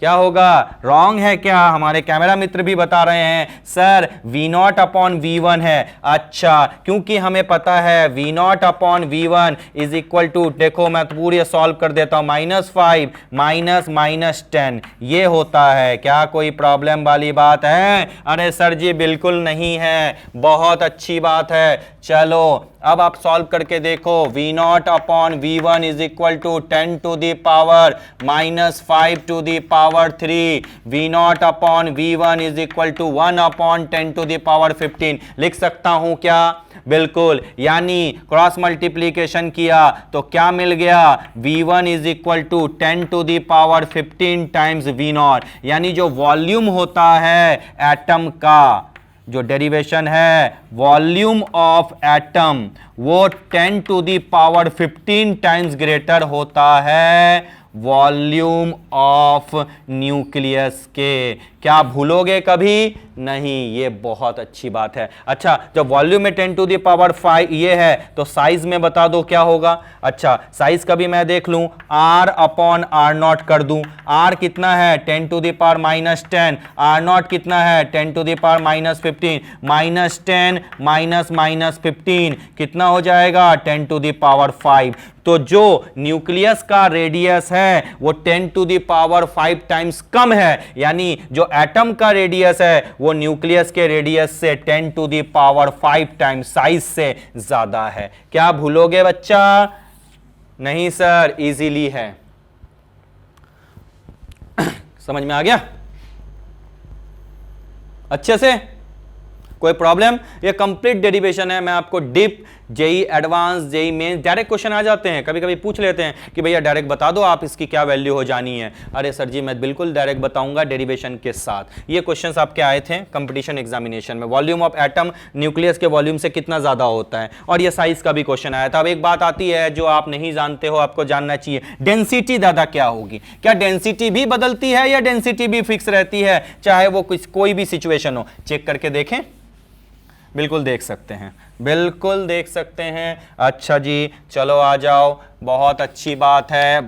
क्या होगा? रॉन्ग है क्या? हमारे कैमरा मित्र भी बता रहे हैं sir V naught upon V1 है। अच्छा, क्योंकि हमें पता है V naught upon V1 is equal to, देखो मैं पूरी सॉल्व कर देता हूं, -5 -10 ये होता है। क्या कोई प्रॉब्लम वाली बात है? अरे सर जी बिल्कुल नहीं है, बहुत अच्छी बात है। चलो, अब आप सॉल्व करके देखो, V naught upon V1 is equal to 10 to the power -5 to the power power 3, V0 upon V1 is equal to 1 upon 10 to the power 15 लिख सकता हूं क्या? बिल्कुल, यानी क्रॉस मल्टीप्लीकेशन किया तो क्या मिल गया? V1 is equal to 10 to the power 15 times V0, यानी जो वॉल्यूम होता है एटम का, जो डेरिवेशन है वॉल्यूम ऑफ एटम, वो 10 to the power 15 times greater होता है वॉल्यूम ऑफ न्यूक्लियस के। क्या भूलोगे कभी? नहीं, ये बहुत अच्छी बात है। अच्छा, जब वॉल्यूम में 10 टू द पावर 5 ये है तो साइज में बता दो क्या होगा? अच्छा, साइज का भी मैं देख लूं, R अपॉन R0 कर दूं। R कितना है? 10 टू द पावर -10। R0 कितना है? 10 टू द पावर -15। -10 माइनस 15 कितना हो जाएगा? 10 टू द पावर 5। तो जो न्यूक्लियस का रेडियस है वो 10 टू द पावर 5 टाइम्स कम है, यानी जो एटम का रेडियस है वो न्यूक्लियस के रेडियस से 10 to the power 5 times size से ज्यादा है। क्या भूलोगे बच्चा? नहीं सर, इजीली है। समझ में आ गया अच्छे से? कोई प्रॉब्लम? ये कंप्लीट डेरिवेशन है। मैं आपको डिप, JEE advance, JEE mains direct question आ जाते हैं, कभी कभी पूछ लेते हैं कि भैया डायरेक्ट बता दो आप इसकी क्या वैल्यू हो जानी है। अरे सर जी मैं बिल्कुल डायरेक्ट बताऊंगा डेरिवेशन के साथ। ये क्वेश्चंस आपके आए थे कंपटीशन एग्जामिनेशन में, वॉल्यूम ऑफ एटम न्यूक्लियस के वॉल्यूम से कितना ज्यादा होता है, और ये साइज का भी क्वेश्चन आया था। अब एक बात आती है जो आप नहीं जानते हो, आपको जानना चाहिए, डेंसिटी दादा क्या होगी? क्या डेंसिटी भी बदलती है या डेंसिटी भी फिक्स रहती है, चाहे वो कोई भी सिचुएशन हो? चेक करके देखें। बिल्कुल देख सकते हैं, बिल्कुल देख सकते हैं। अच्छा जी, चलो आ जाओ, बहुत अच्छी बात है।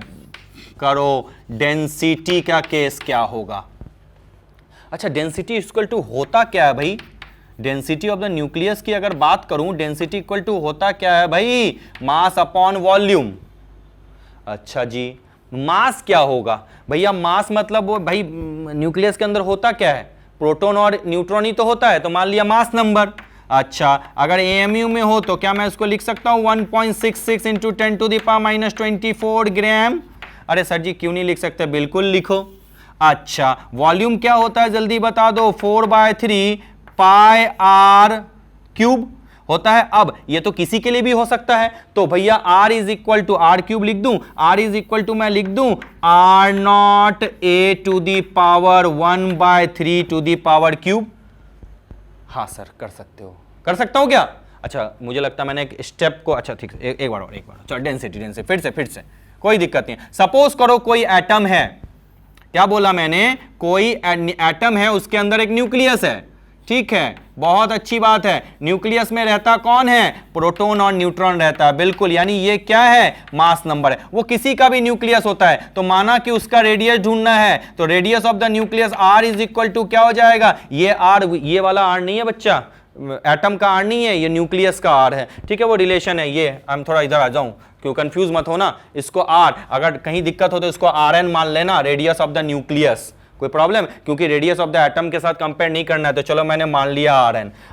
करो, डेंसिटी का केस क्या होगा? अच्छा, डेंसिटी इक्वल टू होता क्या है भाई? डेंसिटी ऑफ द न्यूक्लियस की अगर बात करूं, डेंसिटी इक्वल टू होता क्या है भाई? Mass upon volume. अच्छा जी, मास क्या होगा भैया? मास मतलब वो भाई न्यूक्लियस के अंदर होता क्या है? प्रोटॉन और न्यूट्रॉन ही तो होता है, तो मान लिया मास नंबर। अच्छा, अगर एएमयू में हो तो क्या मैं इसको लिख सकता हूं 1.66 इंटू 10 टू द पावर -24 ग्राम? अरे सर जी क्यों नहीं लिख सकते? बिल्कुल लिखो। अच्छा, वॉल्यूम क्या होता है जल्दी बता दो? 4/3 पाई आर क्यूब होता है। अब ये तो किसी के लिए भी हो सकता है, तो भैया R is equal to R cube लिख दूं। R इज इक्वल टू मैं लिख दूं R0 A to the power 1/3 to the power cube. हाँ सर कर सकते हो, कर सकता हूं क्या? अच्छा, मुझे लगता है मैंने एक स्टेप को, अच्छा ठीक है, एक बार और चलो, डेंसिटी फिर से कोई दिक्कत नहीं। सपोज करो कोई एटम है, क्या बोला मैंने? कोई एटम है, उसके अंदर एक न्यूक्लियस है, ठीक है, बहुत अच्छी बात है। न्यूक्लियस में रहता कौन है? प्रोटॉन और न्यूट्रॉन रहता है, बिल्कुल, यानी ये क्या है? मास नंबर है। वो किसी का भी न्यूक्लियस होता है, तो माना कि उसका रेडियस ढूंढना है, तो radius of the nucleus R is equal to क्या हो जाएगा? ये R, ये वाला R नहीं है बच्चा, एटम का R नहीं है, ये न्यूक्लियस का R है, ठीक है, वो रिलेशन है ये। हम थोड़ा इधर आ जाऊं, क्यों कंफ्यूज मत होना। इसको R, अगर कहीं दिक्कत हो तो इसको Rn मान लेना, रेडियस ऑफ द न्यूक्लियस। कोई प्रॉब्लम? क्योंकि रेडियस ऑफ द एटम के साथ कंपेयर नहीं करना है, तो चलो मैंने मान लिया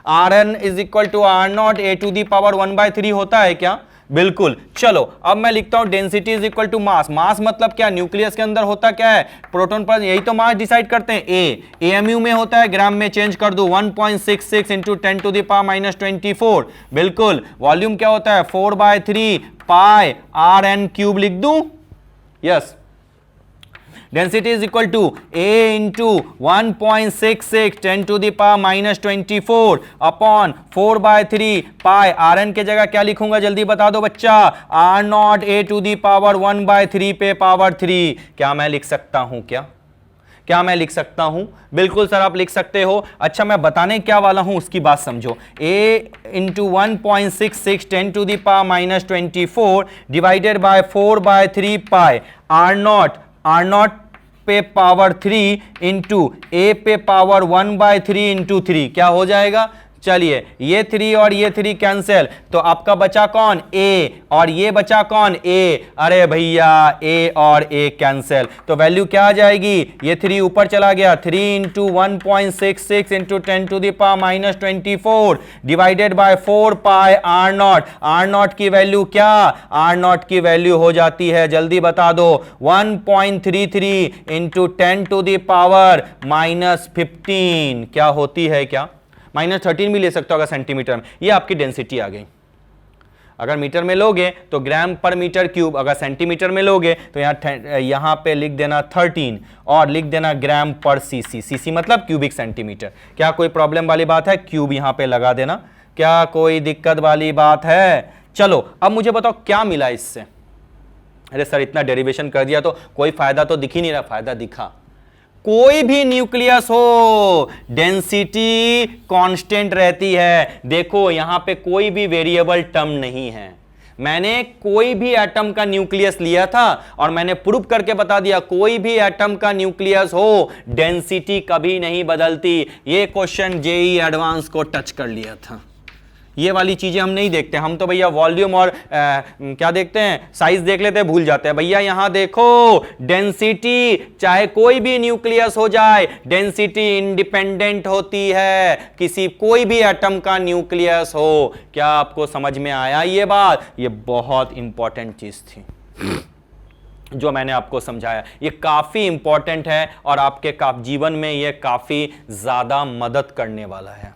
Rn is equal to R0 A to the power 1/3 होता है क्या? बिल्कुल। चलो अब मैं लिखता हूं density is equal to mass. Mass मतलब क्या? न्यूक्लियस के अंदर होता क्या है? प्रोटॉन पर, यही तो मास डिसाइड करते हैं। एएमयू में होता है, ग्राम में चेंज कर दो, 1.66 इंटू 10 टू दी पावर -24। बिल्कुल। वॉल्यूम क्या होता है? 4/3 पाई Rn क्यूब लिख दूं? Yes. Density is equal to A into 1.66 10 to the power -24 upon 4/3 pi. Rn के जगह क्या लिखूंगा जल्दी बता दो बच्चा? R0 A to the power 1/3 पे पावर 3। क्या मैं लिख सकता हूं? क्या मैं लिख सकता हूं? बिल्कुल सर आप लिख सकते हो। अच्छा, मैं बताने क्या वाला हूं उसकी बात समझो। A into 1.66 10 to the power -24 divided by 4/3 pi R0 पे पावर 3 इंटू A पे पावर 1/3 इंटू 3, क्या हो जाएगा? चलिए ये 3 और ये 3 कैंसिल, तो आपका बचा कौन? ए, और ये बचा कौन? ए। अरे भैया ए और ए कैंसिल, तो वैल्यू क्या आ जाएगी? ये 3 ऊपर चला गया, 3 into 1.66 into 10 to the power minus 24 divided by 4 pi R naught. R naught की वैल्यू क्या? आर नॉट की वैल्यू हो जाती है, जल्दी बता दो, 1.33 into 10 to the power minus 15। क्या होती है? क्या -13 भी ले सकते हो अगर सेंटीमीटर में। ये आपकी डेंसिटी आ गई। अगर मीटर में लोगे तो ग्राम पर मीटर क्यूब, अगर सेंटीमीटर में लोगे तो यहां पे लिख देना 13 और लिख देना ग्राम पर सीसी। सीसी मतलब क्यूबिक सेंटीमीटर। क्या कोई प्रॉब्लम वाली बात है? क्यूब यहां पे लगा देना। क्या कोई दिक्कत वाली बात है? चलो अब मुझे बताओ क्या मिला इससे? अरे सर इतना डेरिवेशन कर दिया तो कोई फायदा तो दिख ही नहीं रहा। फायदा दिखा। कोई भी न्यूक्लियस हो डेंसिटी कांस्टेंट रहती है। देखो यहां पे कोई भी वेरिएबल टर्म नहीं है। मैंने कोई भी एटम का न्यूक्लियस लिया था और मैंने प्रूव करके बता दिया कोई भी एटम का न्यूक्लियस हो डेंसिटी कभी नहीं बदलती। ये क्वेश्चन जेईई एडवांस को टच कर लिया था। ये वाली चीजें हम नहीं देखते। हम तो भैया वॉल्यूम और क्या देखते हैं? साइज देख लेते हैं, भूल जाते हैं। भैया यहां देखो डेंसिटी, चाहे कोई भी न्यूक्लियस हो जाए, डेंसिटी इंडिपेंडेंट होती है किसी कोई भी एटम का न्यूक्लियस हो। क्या आपको समझ में आया ये बात? ये बहुत इंपॉर्टेंट चीज थी जो मैंने आपको समझाया। ये काफी इंपॉर्टेंट है और आपके जीवन में ये काफी ज्यादा मदद करने वाला है।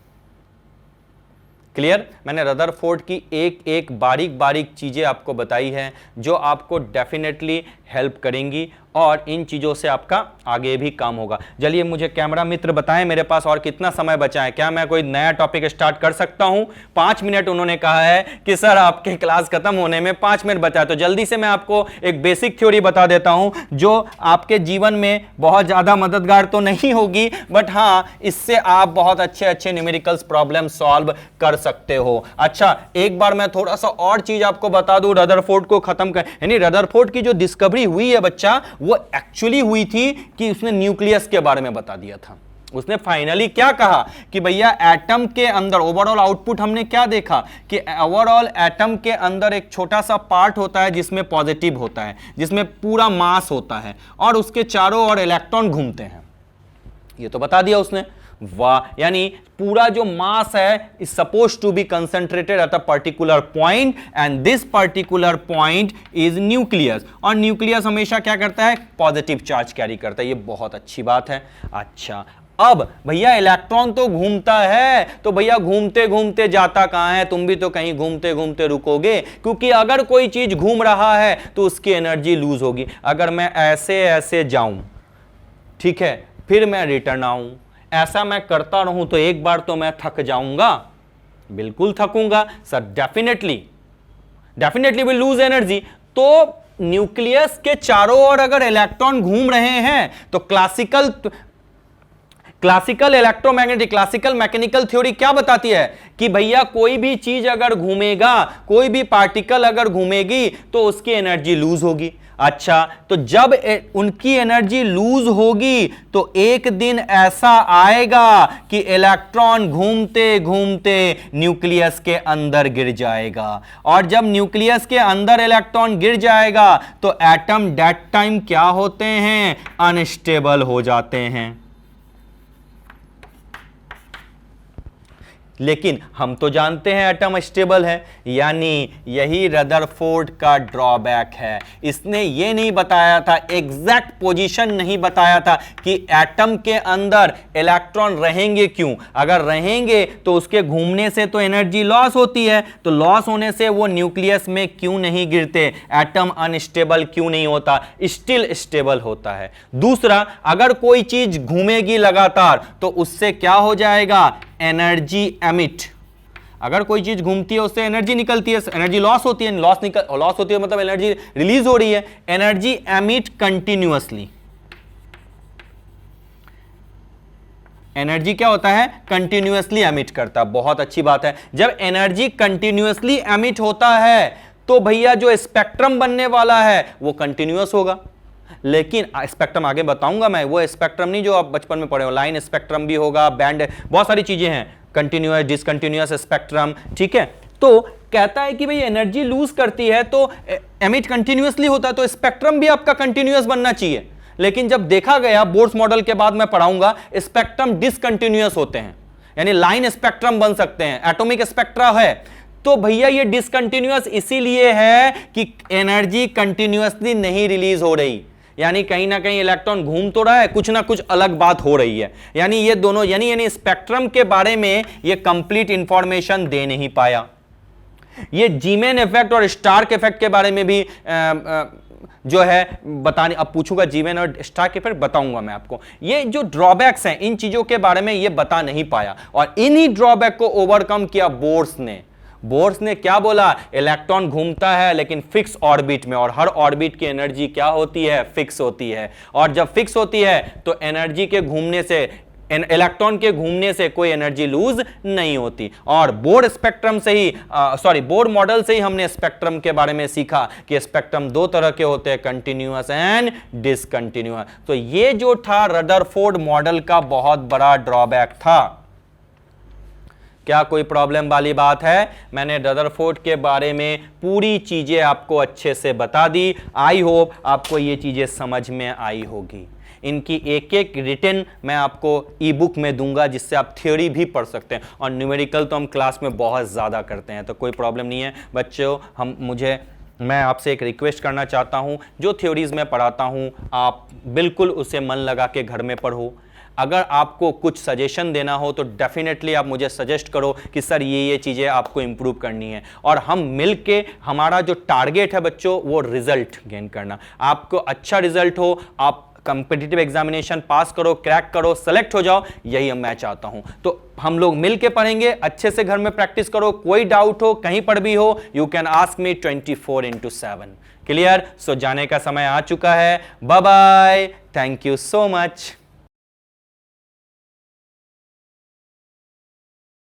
क्लियर? मैंने रदरफोर्ड की एक एक बारीक बारीक चीजें आपको बताई हैं जो आपको डेफिनेटली हेल्प करेंगी और इन चीजों से आपका आगे भी काम होगा। चलिए मुझे कैमरा मित्र बताएं मेरे पास और कितना समय बचा है? क्या मैं कोई नया टॉपिक स्टार्ट कर सकता हूं? 5 मिनट उन्होंने कहा है कि सर आपके क्लास खत्म होने में 5 मिनट बचा है, तो जल्दी से मैं आपको एक बेसिक थ्योरी बता देता हूं जो आपके जीवन में बहुत ज्यादा मददगार तो नहीं होगी, बट हाँ इससे आप बहुत अच्छे अच्छे न्यूमेरिकल्स प्रॉब्लम सॉल्व कर सकते हो। अच्छा एक बार मैं थोड़ा सा और चीज आपको बता दूं रदरफोर्ड को खत्म कर, यानी रदरफोर्ड की जो डिस्कवरी हुई है बच्चा, वो एक्चुअली हुई थी कि उसने न्यूक्लियस के बारे में बता दिया था। उसने फाइनली क्या कहा कि भैया एटम के अंदर ओवरऑल आउटपुट हमने क्या देखा कि ओवरऑल एटम के अंदर एक छोटा सा पार्ट होता है जिसमें पॉजिटिव होता है, जिसमें पूरा मास होता है और उसके चारों ओर इलेक्ट्रॉन घूमते हैं। ये तो बता दिया उसने। वाह, यानी पूरा जो मास है is supposed to be concentrated at a particular point and this particular point is nucleus. और न्यूक्लियस हमेशा क्या करता है? पॉजिटिव चार्ज कैरी करता है। ये बहुत अच्छी बात है। अच्छा अब भैया इलेक्ट्रॉन तो घूमता है, तो भैया घूमते घूमते जाता कहां है? तुम भी तो कहीं घूमते घूमते रुकोगे, क्योंकि अगर कोई चीज घूम रहा है तो उसकी एनर्जी लूज होगी। अगर मैं ऐसे ऐसे जाऊं, ठीक है, फिर मैं रिटर्न आऊं, ऐसा मैं करता रहूं तो एक बार तो मैं थक जाऊंगा, बिल्कुल थकूंगा sir, definitely will lose energy. तो न्यूक्लियस के चारों ओर अगर इलेक्ट्रॉन घूम रहे हैं तो classical electromagnetic, classical mechanical theory क्या बताती है कि भैया कोई भी चीज अगर घूमेगा, कोई भी पार्टिकल अगर घूमेगी तो उसकी एनर्जी लूज होगी। अच्छा, तो जब उनकी एनर्जी लूज होगी तो एक दिन ऐसा आएगा कि इलेक्ट्रॉन घूमते घूमते न्यूक्लियस के अंदर गिर जाएगा, और जब न्यूक्लियस के अंदर इलेक्ट्रॉन गिर जाएगा तो एटम दैट टाइम क्या होते हैं? अनस्टेबल हो जाते हैं। लेकिन हम तो जानते हैं एटम स्टेबल है, यानी यही रदरफोर्ड का ड्रॉबैक है। इसने ये नहीं बताया था, एग्जैक्ट पोजीशन नहीं बताया था कि एटम के अंदर इलेक्ट्रॉन रहेंगे क्यों। अगर रहेंगे तो उसके घूमने से तो एनर्जी लॉस होती है, तो लॉस होने से वो न्यूक्लियस में क्यों नहीं गिरते? एटम अनस्टेबल क्यों नहीं होता? स्टिल स्टेबल होता है। दूसरा, अगर कोई चीज घूमेगी लगातार तो उससे क्या हो जाएगा? Energy emit. अगर कोई चीज घूमती है उससे एनर्जी निकलती है, एनर्जी लॉस होती है, लॉस होती है मतलब एनर्जी रिलीज हो रही है। Energy emit continuously. एनर्जी क्या होता है? कंटिन्यूअसली एमिट करता। बहुत अच्छी बात है। जब एनर्जी कंटिन्यूअसली एमिट होता है तो भैया जो स्पेक्ट्रम बनने वाला है वो कंटिन्यूअस होगा। लेकिन स्पेक्ट्रम आगे बताऊंगा मैं, वो स्पेक्ट्रम नहीं जो आप बचपन में पढ़े हो, लाइन स्पेक्ट्रम भी होगा, बैंड, बहुत सारी चीजें हैं, कंटिन्यूअस डिसकंटिन्यूअस स्पेक्ट्रम, ठीक है। तो कहता है कि भाई एनर्जी लूज करती है तो एमिट कंटिन्यूअसली होता है, तो स्पेक्ट्रम भी आपका कंटिन्यूअस बनना चाहिए। लेकिन जब देखा गया बोर्स मॉडल के बाद मैं पढ़ाऊंगा, स्पेक्ट्रम डिसकंटिन्यूअस होते हैं, यानी लाइन स्पेक्ट्रम बन सकते हैं, एटॉमिक स्पेक्ट्रा है। तो भैया ये डिसकंटिन्यूअस इसीलिए है कि एनर्जी कंटिन्यूअसली नहीं रिलीज हो रही, यानी कहीं ना कहीं इलेक्ट्रॉन घूम तो रहा है, कुछ ना कुछ अलग बात हो रही है। यानी ये दोनों यानी स्पेक्ट्रम के बारे में ये कंप्लीट इंफॉर्मेशन दे नहीं पाया। ये जीमेन इफेक्ट और स्टार्क इफेक्ट के बारे में भी जो है बताने, अब पूछूंगा जीमेन और स्टार्क इफेक्ट बताऊंगा मैं आपको। ये जो ड्रॉबैक्स हैं इन चीजों के बारे में ये बता नहीं पाया, और इन्हीं ड्रॉबैक को ओवरकम किया बोर्स ने। बोर्स ने क्या बोला, इलेक्ट्रॉन घूमता है लेकिन फिक्स ऑर्बिट में, और हर ऑर्बिट की एनर्जी क्या होती है, फिक्स होती है। और जब फिक्स होती है तो एनर्जी के घूमने से, इलेक्ट्रॉन के घूमने से कोई एनर्जी लूज नहीं होती। और बोर स्पेक्ट्रम से ही बोर मॉडल से ही हमने स्पेक्ट्रम के बारे में सीखा कि स्पेक्ट्रम दो तरह के होते हैं, कंटिन्यूअस एंड डिसकंटिन्यूअस। तो ये जो था रदरफोर्ड मॉडल का बहुत बड़ा ड्रॉबैक था। क्या कोई प्रॉब्लम वाली बात है? मैंने रदरफोर्ड के बारे में पूरी चीजें आपको अच्छे से बता दी। आई होप आपको ये चीजें समझ में आई होगी। इनकी एक एक रिटन मैं आपको ई बुक में दूंगा, जिससे आप थ्योरी भी पढ़ सकते हैं, और न्यूमेरिकल तो हम क्लास में बहुत ज़्यादा करते हैं, तो कोई प्रॉब्लम नहीं है बच्चों। मैं आपसे एक रिक्वेस्ट करना चाहता हूं, जो थ्योरीज मैं पढ़ाता हूं आप बिल्कुल उसे मन लगा के घर में पढ़ो। अगर आपको कुछ सजेशन देना हो तो डेफिनेटली आप मुझे सजेस्ट करो कि सर ये चीज़ें आपको इंप्रूव करनी है, और हम मिलके, हमारा जो टारगेट है बच्चों वो रिजल्ट गेन करना। आपको अच्छा रिजल्ट हो, आप कंपिटिटिव एग्जामिनेशन पास करो, क्रैक करो, सेलेक्ट हो जाओ, यही मैं चाहता हूं। तो हम लोग मिलके पढ़ेंगे, अच्छे से घर में प्रैक्टिस करो। कोई डाउट हो, कहीं पर भी हो, you can ask me 24/7। Clear? सो जाने का समय आ चुका है। Bye bye, thank you so much.